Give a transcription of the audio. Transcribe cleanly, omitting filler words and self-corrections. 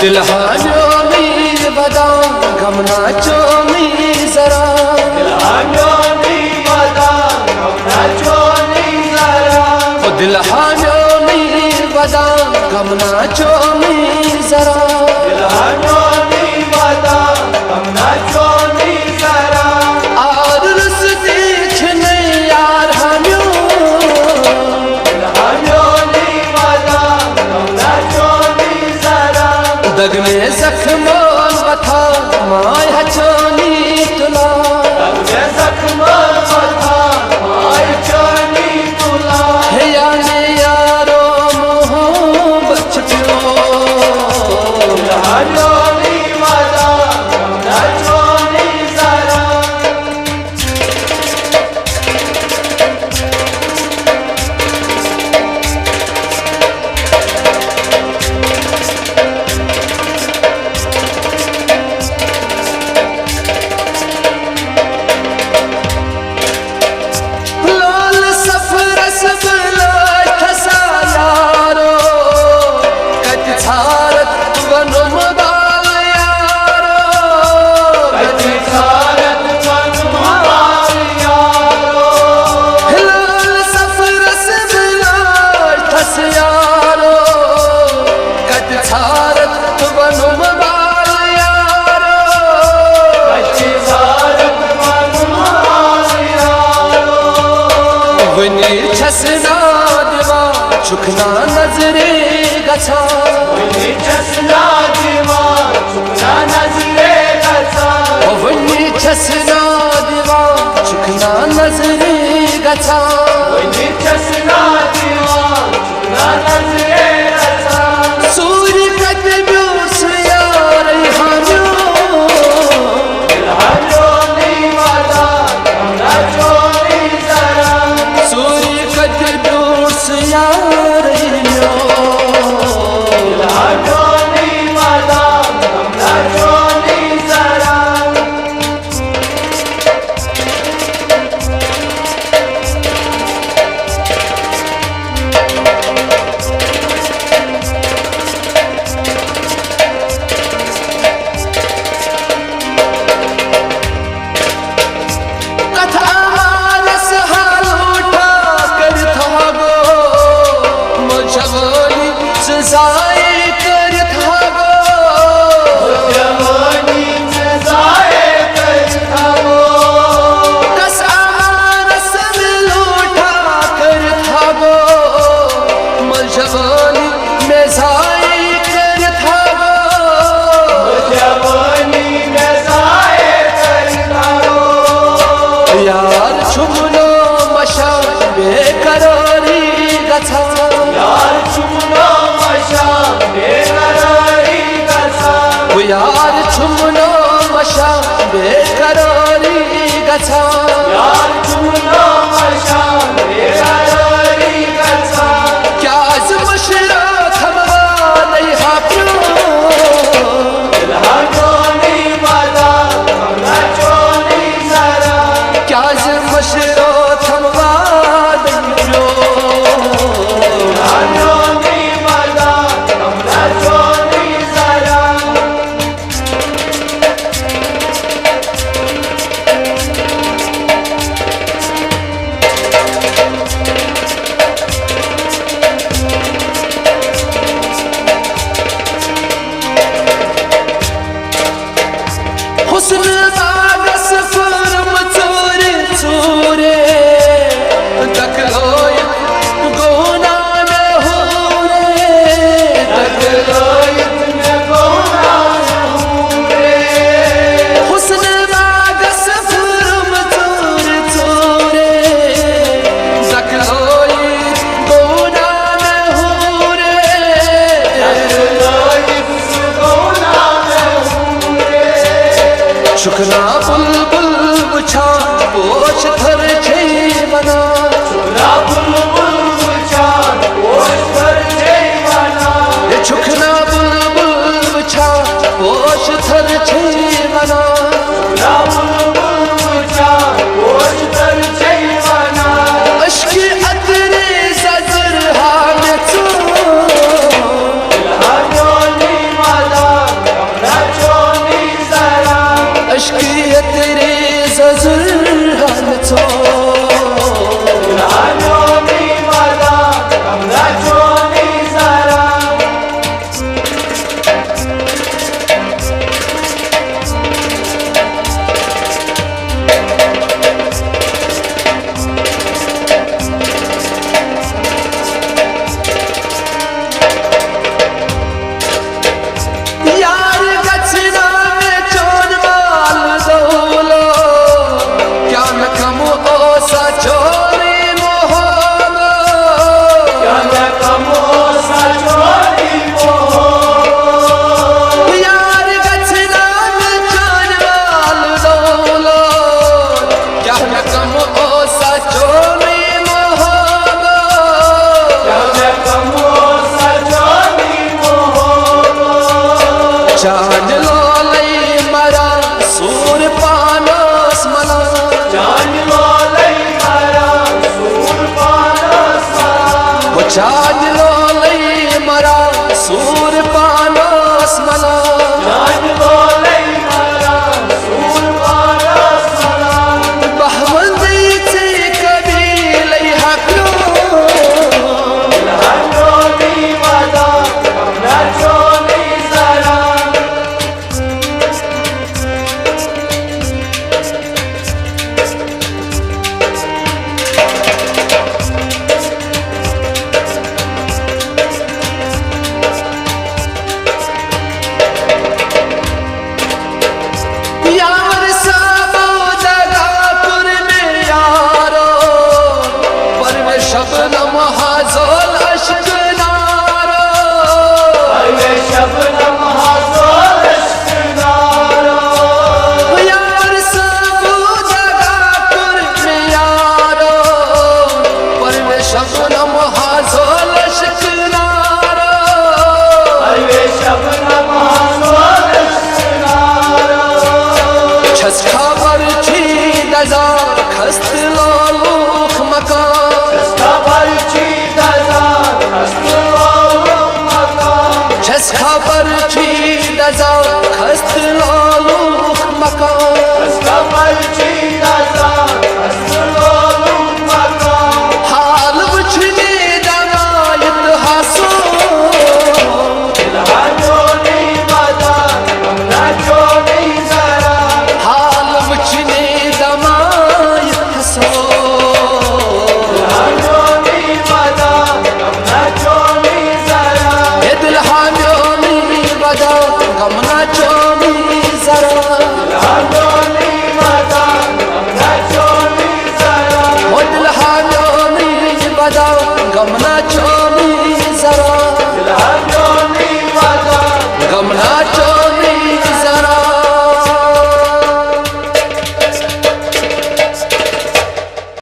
दिल हामियों में बदाम गम नाचो में जरा, दिल हामियों में बदाम गम नाचो में जरा, दिल हामियों में बदाम गम नाचो में जरा, दिल हामियों में बदाम गम नाचो में जरा। और रस देखने यार हामियों, दिल हामियों में बदाम गम नाचो में जरा, दग में जख्म बथा माय हचोनी तुला, दग में जख्म बथा माय हचोनी तुला, हे याने यारो मोहब्बत छपियो, हालो नी वादा नाचो नी जरा। छसना दिवा चुखना नजरे गछा, छसना दिवा चुखना नजरे गछा, छसना दिवा चुखना नजरे गछा, छसना दिवा चुखना नजरे गछा। सूर्य कदम्यो से यार हामियो, हामियो नी वादा नाचो नी जरा, सूर्य कदम्यो से यार हामियो, हामियो नी वादा नाचो नी जरा। यार छुमनो मशा बेकरारी गछा, यार छुमनो मशा बेकरारी गछा, यार छुमनो मशा बेकरारी गछा, यार छुमनो मशा बेकरारी गछा। क्या आज मशरा थमवा नहीं हापियो, दिल हामियो नी वादा नाचो नी जरा, क्या आज मशरा थमवा नहीं हामियो नी वादा नाचो नी जरा। हुस्न बागस फरम चोरे चोरे, तकलोय गोना में हो रे, तकलोय गोना में हो रे। हुस्न बागस फरम चोरे चोरे, तकलोय गोना में हो रे, तकलोय गोना में हो रे। शुक्ना बुलबुल बुछा पोछ थर छे बना, शुक्ना बुलबुल बुछा पोछ थर छे बना, ये शुक्ना बुलबुल बुछा पोछ थर छे बना, शुक्ना बुलबुल बुछा पोछ थर छे बना। अश्क अतरे सजर हाल चो, दिल हामियो नी वादा चांदलो लई मरा सूर पानस मला चांदलो लई मरा सूर पानस मला बहवंदीचे कबीलई हाकलो लहानो नी माझा कमलाचो नी जरा यावर साबो जगापुर में यारो परवे शबनम हाजोल अश्क